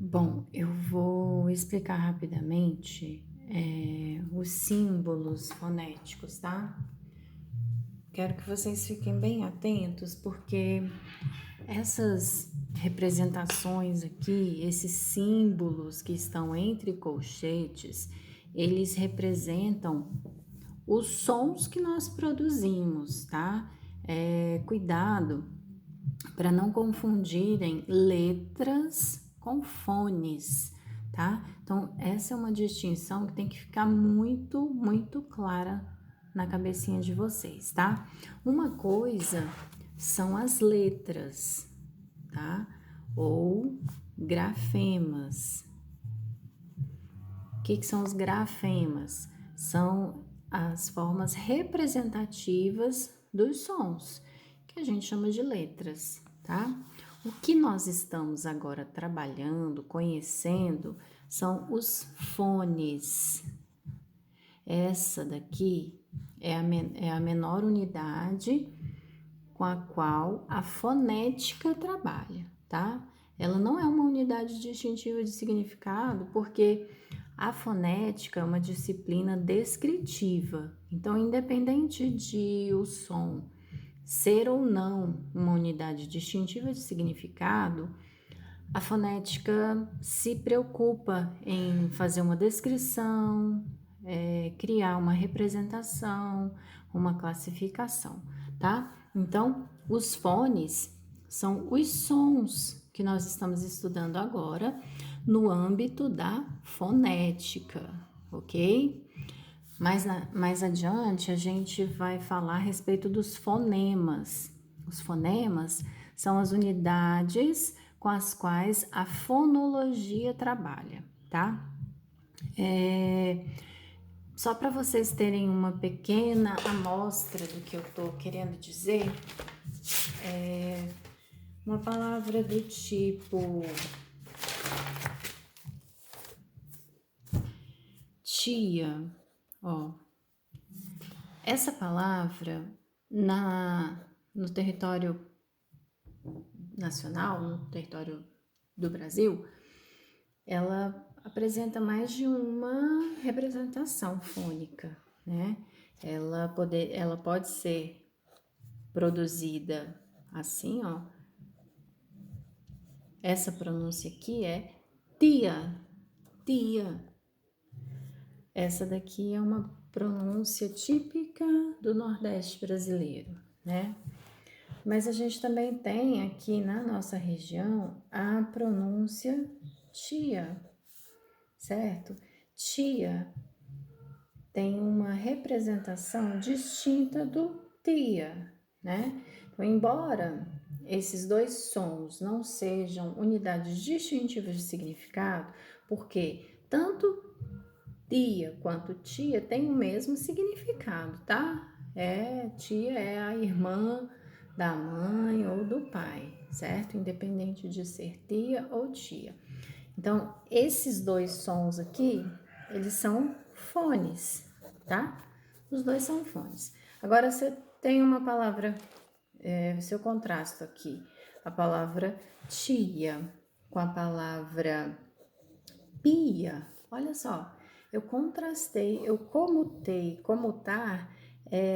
Bom, eu vou explicar rapidamente os símbolos fonéticos, tá? Quero que vocês fiquem bem atentos, porque essas representações aqui, esses símbolos que estão entre colchetes, eles representam os sons que nós produzimos, tá? Cuidado para não confundirem letras com fones, tá? Então, essa é uma distinção que tem que ficar muito clara na cabecinha de vocês, tá? Uma coisa são as letras, tá? Ou grafemas. O que são os grafemas? São as formas representativas dos sons, que a gente chama de letras, tá? O que nós estamos agora trabalhando, conhecendo, são os fones. Essa daqui é a menor unidade com a qual a fonética trabalha, tá? Ela não é uma unidade distintiva de significado, porque a fonética é uma disciplina descritiva. Então, independente de o som ser ou não uma unidade distintiva de significado, a fonética se preocupa em fazer uma descrição, criar uma representação, uma classificação, tá? Então, os fones são os sons que nós estamos estudando agora no âmbito da fonética, ok? Mais adiante, a gente vai falar a respeito dos fonemas. Os fonemas são as unidades com as quais a fonologia trabalha, tá? Só para vocês terem uma pequena amostra do que eu estou querendo dizer, uma palavra do tipo tia, ó. Essa palavra no território nacional, no território do Brasil, ela apresenta mais de uma representação fônica, né? Ela pode ser produzida assim, ó. Essa pronúncia aqui é tia, tia. Essa daqui é uma pronúncia típica do Nordeste brasileiro, né? Mas a gente também tem aqui na nossa região a pronúncia tia, certo? Tia tem uma representação distinta do tia, né? Então, embora esses dois sons não sejam unidades distintivas de significado, porque tanto tia quanto tia tem o mesmo significado, tá? Tia é a irmã da mãe ou do pai, certo? Independente de ser tia ou tia. Então, esses dois sons aqui, eles são fones, tá? Os dois são fones. Agora, se eu tenho uma palavra, se eu contrasto aqui a palavra tia com a palavra pia, olha só, eu contrastei, eu comutei, comutar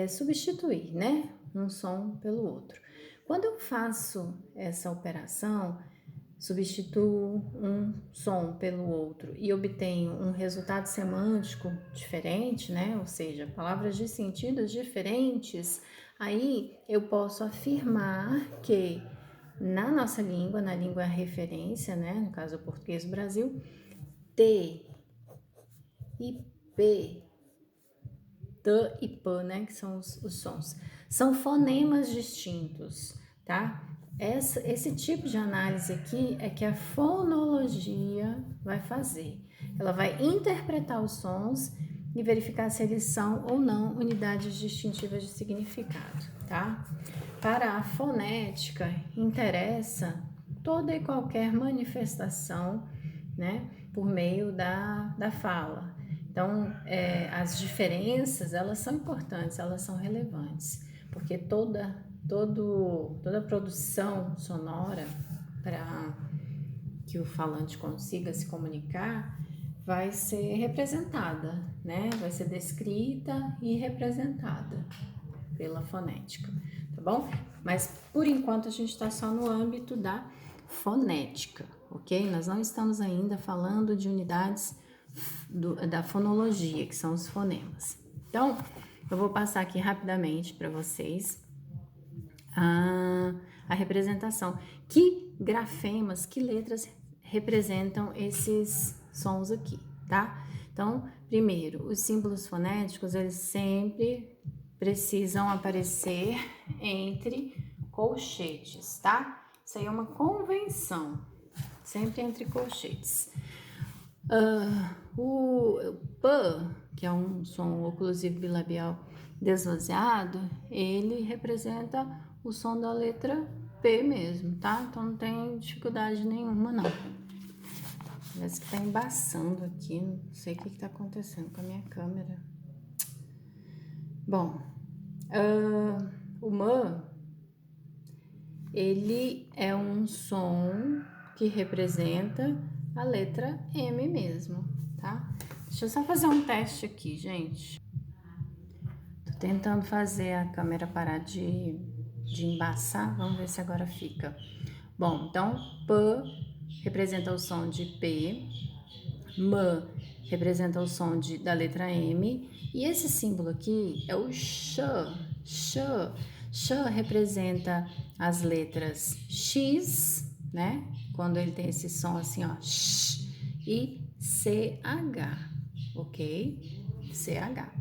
substituir, né? Um som pelo outro. Quando eu faço essa operação, substituo um som pelo outro e obtenho um resultado semântico diferente, né? Ou seja, palavras de sentidos diferentes, aí eu posso afirmar que na nossa língua, na língua referência, né? No caso o português do Brasil, T e P, T e P, né? Que são os sons. São fonemas distintos, tá? Esse tipo de análise aqui é que a fonologia vai fazer. Ela vai interpretar os sons e verificar se eles são ou não unidades distintivas de significado, tá? Para a fonética, interessa toda e qualquer manifestação, né, por meio da fala. Então, as diferenças, elas são importantes, elas são relevantes, porque toda produção sonora que o falante consiga se comunicar vai ser representada, né? Vai ser descrita e representada pela fonética, tá bom? Mas por enquanto a gente está só no âmbito da fonética, ok? Nós não estamos ainda falando de unidades da fonologia, que são os fonemas. Então, eu vou passar aqui rapidamente para vocês a representação. Que grafemas, que letras representam esses sons aqui, tá? Então, primeiro, os símbolos fonéticos, eles sempre precisam aparecer entre colchetes, tá? Isso aí é uma convenção, sempre entre colchetes. O P, que é um som oclusivo bilabial desvaziado, ele representa o som da letra P mesmo, tá? Então não tem dificuldade nenhuma, não. Parece que tá embaçando aqui, não sei o que tá acontecendo com a minha câmera. Bom, o M, ele é um som que representa a letra M mesmo, tá? Deixa eu só fazer um teste aqui, gente. Tô tentando fazer a câmera parar de embaçar, vamos ver se agora fica. Bom, então, P representa o som de P, M representa o som da letra M, e esse símbolo aqui é o X. X representa as letras X, né? Quando ele tem esse som assim, ó, X, e CH, ok? CH.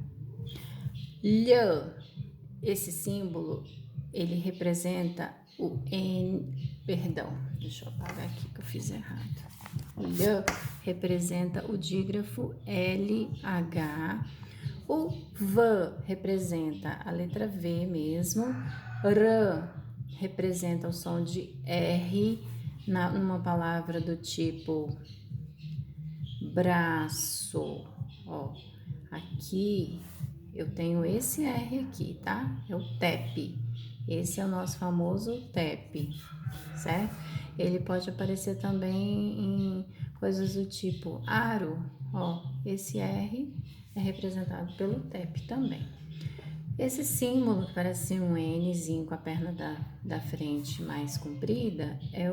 Lh, esse símbolo, ele representa o N, perdão, deixa eu apagar aqui que eu fiz errado. Lh representa o dígrafo LH. O V representa a letra V mesmo. R representa o som de R numa palavra do tipo braço. Ó, aqui eu tenho esse R aqui, tá? É o TEP. Esse é o nosso famoso TEP, certo? Ele pode aparecer também em coisas do tipo aro. Ó, esse R é representado pelo TEP também. Esse símbolo, que parece um Nzinho com a perna da frente mais comprida, é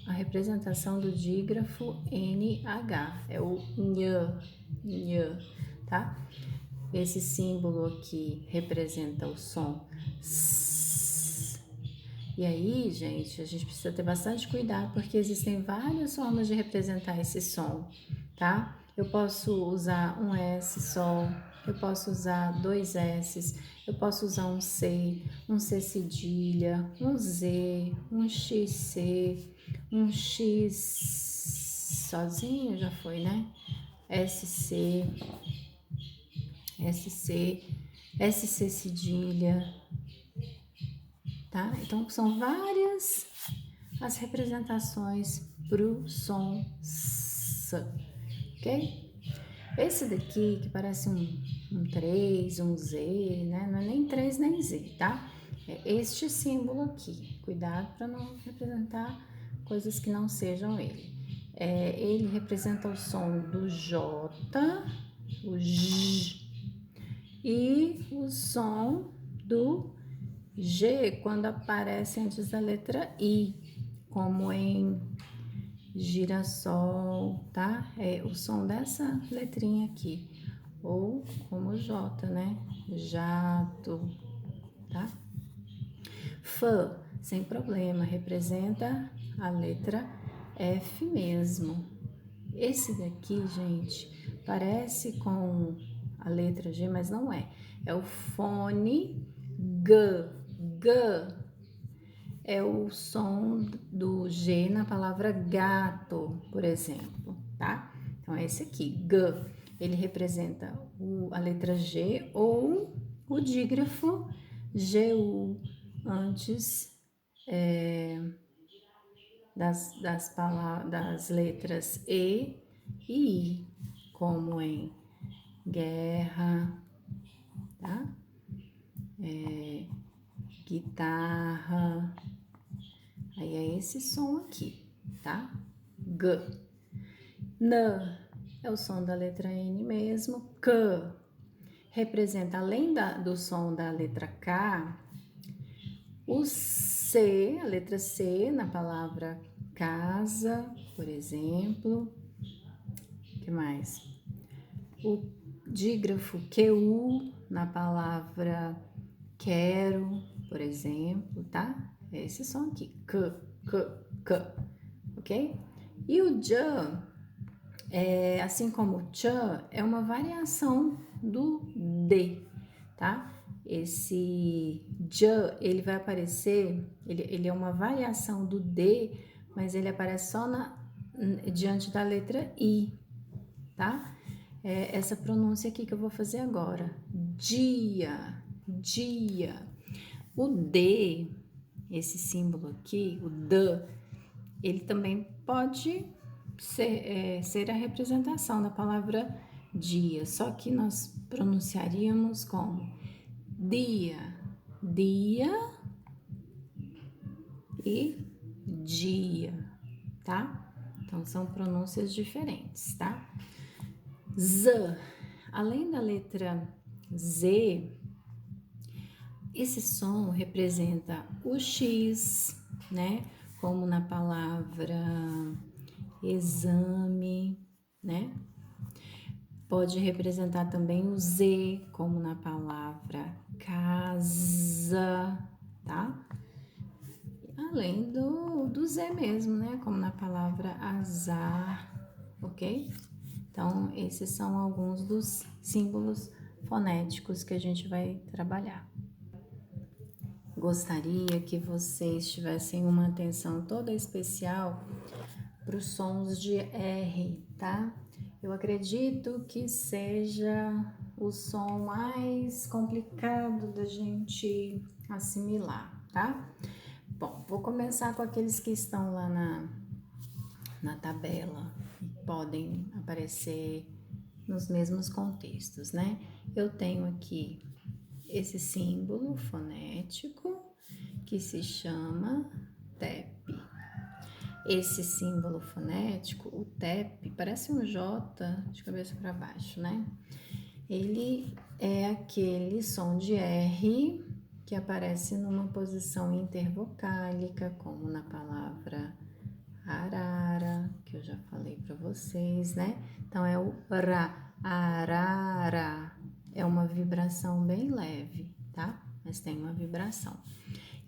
a representação do dígrafo NH, é o Nh, tá? Esse símbolo aqui representa o som S. E aí, gente, a gente precisa ter bastante cuidado, porque existem várias formas de representar esse som, tá? Eu posso usar um S só, eu posso usar dois S's, eu posso usar um C cedilha, um Z, um XC, um X sozinho já foi, né? SC, SC cedilha, tá? Então, são várias as representações pro som S, ok? Esse daqui, que parece um 3, um Z, né? Não é nem 3 nem Z, tá? É este símbolo aqui. Cuidado para não representar coisas que não sejam ele. Ele representa o som do J, o J, e o som do G quando aparece antes da letra I, como em girassol, tá? É o som dessa letrinha aqui, ou como J, né? Jato, tá? F, sem problema, representa a letra F mesmo. Esse daqui, gente, parece com a letra G, mas não é. É o fone G. G é o som do G na palavra gato, por exemplo, tá? Então, é esse aqui, G. Ele representa a letra G ou o dígrafo GU antes das letras E e I, como em guerra, tá? Guitarra. Aí é esse som aqui, tá? G. N é o som da letra N mesmo. K representa, além do som da letra K, o C, a letra C na palavra casa, por exemplo. O que mais? O dígrafo QU na palavra quero, por exemplo, tá? É esse som aqui, K, ok? E o J, assim como o Ch, é uma variação do D, tá? Esse J, ele vai aparecer, ele é uma variação do D, mas ele aparece só diante da letra I, tá? É essa pronúncia aqui que eu vou fazer agora. Dia, dia. O D, esse símbolo aqui, o D, ele também pode ser a representação da palavra dia, só que nós pronunciaríamos como dia, dia e dia, tá? Então são pronúncias diferentes, tá? Z, além da letra Z, esse som representa o X, né? Como na palavra exame, né? Pode representar também o Z, como na palavra casa, tá? Além do Z mesmo, né? Como na palavra azar, ok? Então, esses são alguns dos símbolos fonéticos que a gente vai trabalhar. Gostaria que vocês tivessem uma atenção toda especial para os sons de R, tá? Eu acredito que seja o som mais complicado da gente assimilar, tá? Bom, vou começar com aqueles que estão lá na tabela e podem aparecer nos mesmos contextos, né? Eu tenho aqui esse símbolo fonético que se chama TEP. Esse símbolo fonético, o TEP, parece um J de cabeça para baixo, né? Ele é aquele som de R que aparece numa posição intervocálica, como na palavra arara, que eu já falei para vocês, né? Então é o ra, arara. É uma vibração bem leve, tá? Mas tem uma vibração.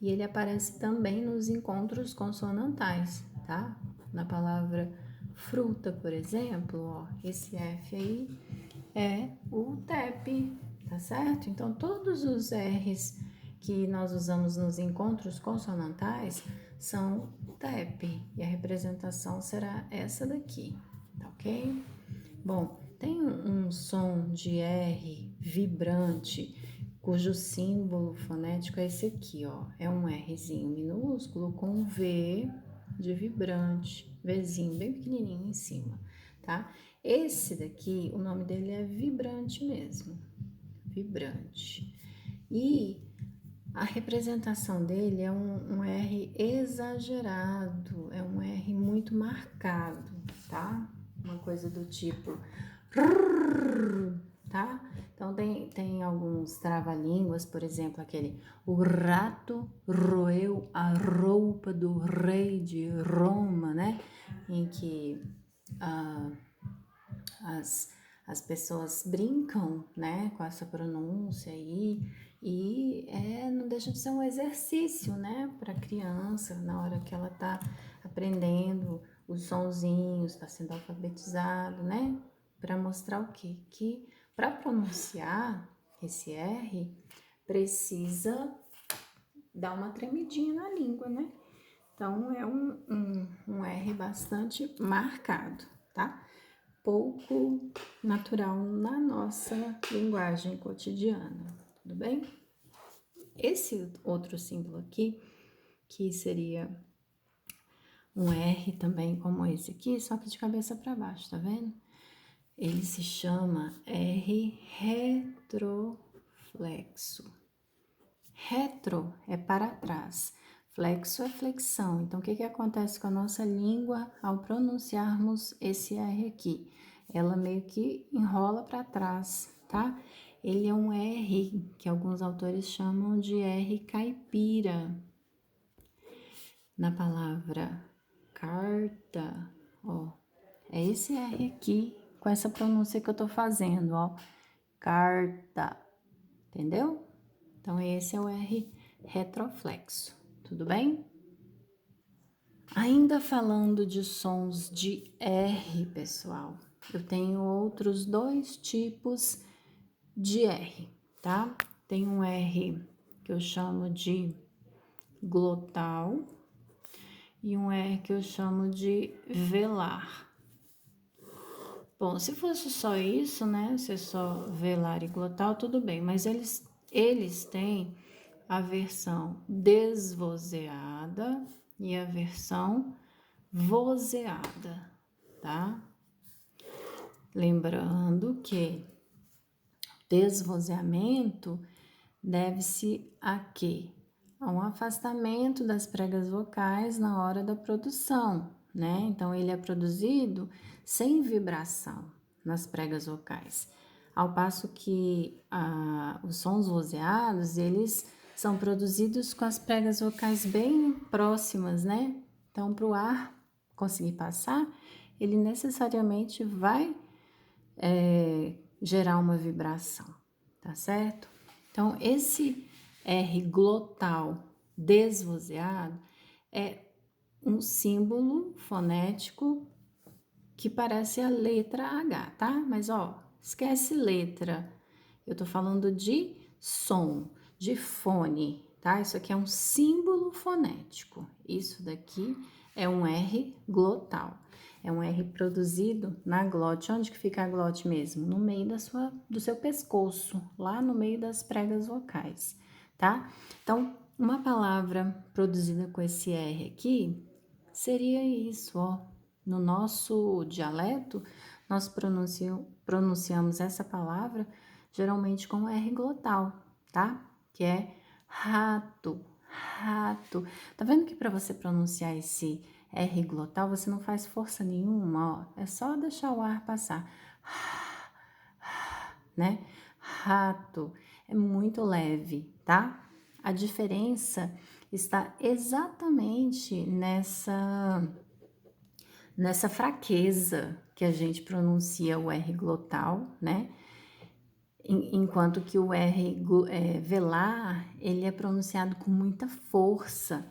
E ele aparece também nos encontros consonantais, tá? Na palavra fruta, por exemplo, ó, esse F aí é o TEP, tá certo? Então, todos os R's que nós usamos nos encontros consonantais são TEP, e a representação será essa daqui, tá ok? Bom, tem um som de R vibrante, cujo símbolo fonético é esse aqui, ó. É um Rzinho minúsculo com um V de vibrante, Vzinho bem pequenininho em cima, tá? Esse daqui, o nome dele é vibrante mesmo, vibrante. E a representação dele é um R exagerado, é um R muito marcado, tá? Uma coisa do tipo tá? Então tem alguns trava-línguas, por exemplo, aquele o rato roeu a roupa do rei de Roma, né? Em que as pessoas brincam, né, com essa pronúncia aí, e não deixa de ser um exercício, né, para a criança, na hora que ela tá aprendendo os sonzinhos, está sendo alfabetizado, né, para mostrar o quê? Que para pronunciar esse R, precisa dar uma tremidinha na língua, né? Então, é um R bastante marcado, tá? Pouco natural na nossa linguagem cotidiana, tudo bem? Esse outro símbolo aqui, que seria um R também como esse aqui, só que de cabeça para baixo, tá vendo? Ele se chama R retroflexo. Retro é para trás, Flexo é flexão. Então, o que acontece com a nossa língua ao pronunciarmos esse R aqui? Ela meio que enrola para trás, tá? Ele é um R que alguns autores chamam de R caipira. Na palavra carta, ó, é esse R aqui, com essa pronúncia que eu tô fazendo, ó, carta, entendeu? Então, esse é o R retroflexo, tudo bem? Ainda falando de sons de R, pessoal, eu tenho outros dois tipos de R, tá? Tem um R que eu chamo de glotal e um R que eu chamo de velar. Bom, se fosse só isso, né, ser só velar e glotal, tudo bem, mas eles têm a versão desvozeada e a versão vozeada, tá? Lembrando que desvozeamento deve-se a quê? A um afastamento das pregas vocais na hora da produção, né? Então, ele é produzido sem vibração nas pregas vocais, ao passo que os sons vozeados, eles são produzidos com as pregas vocais bem próximas, né? Então, para o ar conseguir passar, ele necessariamente vai gerar uma vibração, tá certo? Então, esse R glotal desvozeado é um símbolo fonético que parece a letra H, tá? Mas, ó, esquece letra. Eu tô falando de som, de fone, tá? Isso aqui é um símbolo fonético. Isso daqui é um R glotal. É um R produzido na glote. Onde que fica a glote mesmo? No meio do seu pescoço, lá no meio das pregas vocais, tá? Então, uma palavra produzida com esse R aqui seria isso, ó. No nosso dialeto, nós pronunciamos essa palavra geralmente com R glotal, tá? Que é rato, rato. Tá vendo que para você pronunciar esse R glotal, você não faz força nenhuma, ó. É só deixar o ar passar, né? Rato. É muito leve, tá? A diferença está exatamente nessa fraqueza que a gente pronuncia o R glotal, né? Enquanto que o R velar, ele é pronunciado com muita força.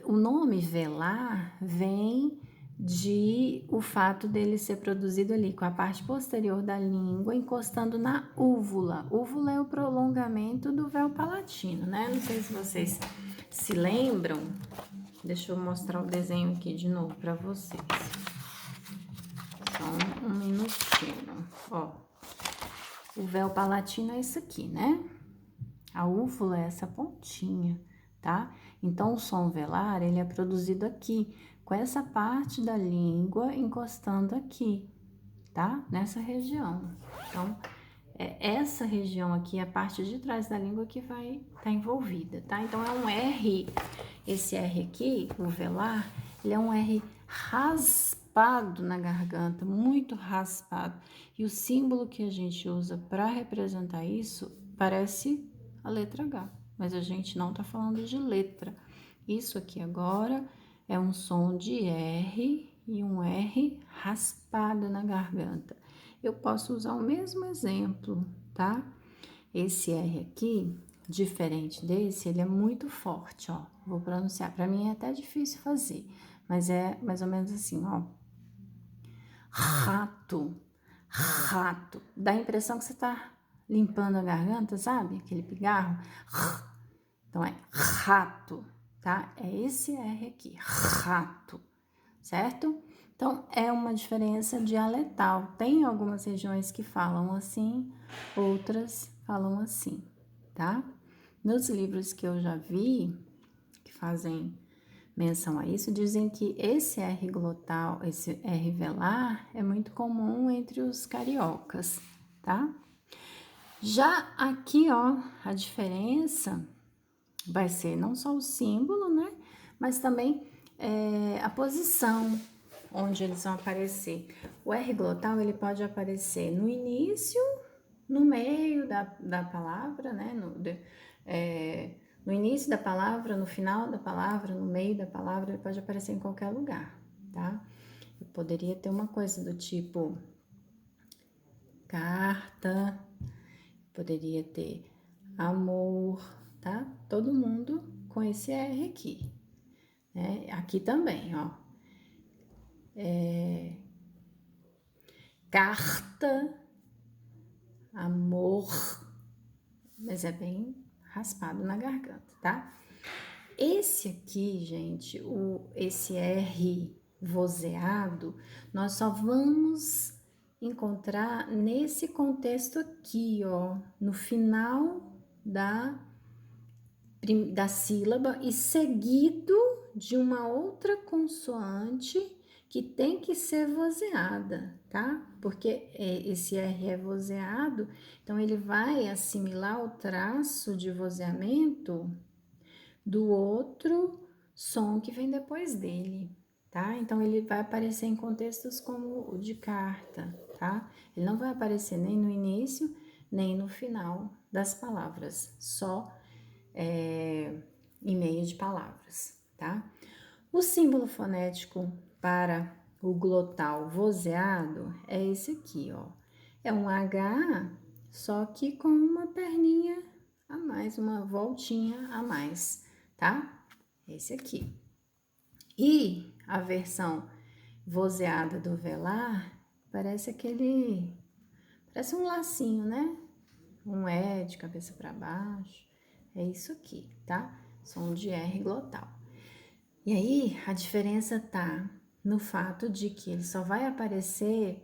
O nome velar vem de o fato dele ser produzido ali com a parte posterior da língua encostando na úvula. Úvula é o prolongamento do véu palatino, né? Não sei se vocês se lembram. Deixa eu mostrar o desenho aqui de novo para vocês. Só um minutinho, ó. O véu palatino é isso aqui, né? A úvula é essa pontinha, tá? Então, o som velar, ele é produzido aqui, com essa parte da língua encostando aqui, tá? Nessa região. Então, essa região aqui, a parte de trás da língua que vai estar envolvida, tá? Então, é um R, esse R aqui, o velar, ele é um R raspado na garganta, muito raspado. E o símbolo que a gente usa para representar isso parece a letra H, mas a gente não tá falando de letra. Isso aqui agora é um som de R e um R raspado na garganta. Eu posso usar o mesmo exemplo, tá? Esse R aqui, diferente desse, ele é muito forte, ó. Vou pronunciar. Para mim é até difícil fazer, mas é mais ou menos assim, ó. Rato, rato. Dá a impressão que você tá limpando a garganta, sabe? Aquele pigarro. Então é rato, tá? É esse R aqui, rato, certo? Então, é uma diferença dialetal. Tem algumas regiões que falam assim, outras falam assim, tá? Nos livros que eu já vi, que fazem menção a isso, dizem que esse R glotal, esse R velar, é muito comum entre os cariocas, tá? Já aqui, ó, a diferença vai ser não só o símbolo, né? mas também a posição onde eles vão aparecer. O R glotal, ele pode aparecer no início, no meio da palavra, né? No início da palavra, no final da palavra, no meio da palavra, ele pode aparecer em qualquer lugar, tá? Eu poderia ter uma coisa do tipo carta, poderia ter amor, tá? Todo mundo com esse R aqui, né? Aqui também, ó. Carta, amor, mas é bem raspado na garganta, tá? Esse aqui, gente, esse R vozeado, nós só vamos encontrar nesse contexto aqui, ó, no final da sílaba e seguido de uma outra consoante que tem que ser vozeada, tá? Porque esse R é vozeado, então ele vai assimilar o traço de vozeamento do outro som que vem depois dele, tá? Então ele vai aparecer em contextos como o de carta, tá? Ele não vai aparecer nem no início, nem no final das palavras, só em meio de palavras, tá? O símbolo fonético para o glotal vozeado é esse aqui, ó. É um H, só que com uma perninha a mais, uma voltinha a mais, tá? Esse aqui. E a versão vozeada do velar parece parece um lacinho, né? Um E de cabeça para baixo. É isso aqui, tá? Som de R glotal. E aí, a diferença tá no fato de que ele só vai aparecer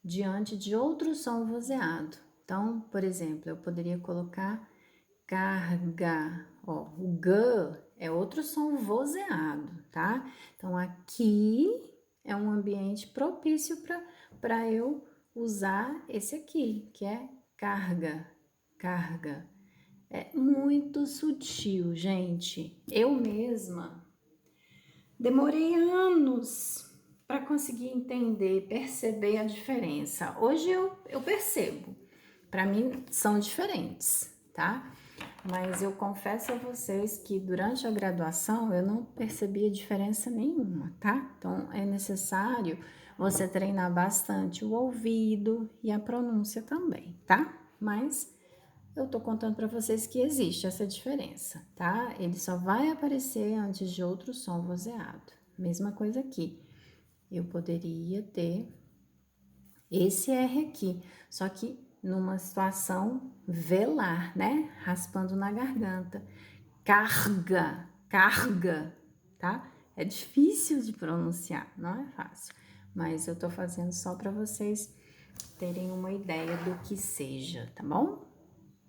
diante de outro som vozeado. Então, por exemplo, eu poderia colocar carga, ó, o G é outro som vozeado, tá? Então, aqui é um ambiente propício para eu usar esse aqui, que é carga, carga. É muito sutil, gente. Eu mesma demorei anos para conseguir entender, perceber a diferença. Hoje eu percebo. Para mim são diferentes, tá? Mas eu confesso a vocês que durante a graduação eu não percebia diferença nenhuma, tá? Então é necessário você treinar bastante o ouvido e a pronúncia também, tá? Mas eu tô contando para vocês que existe essa diferença, tá? Ele só vai aparecer antes de outro som vozeado. Mesma coisa aqui. Eu poderia ter esse R aqui, só que numa situação velar, né? Raspando na garganta. Carga, carga, tá? É difícil de pronunciar, não é fácil. Mas eu tô fazendo só para vocês terem uma ideia do que seja, tá bom?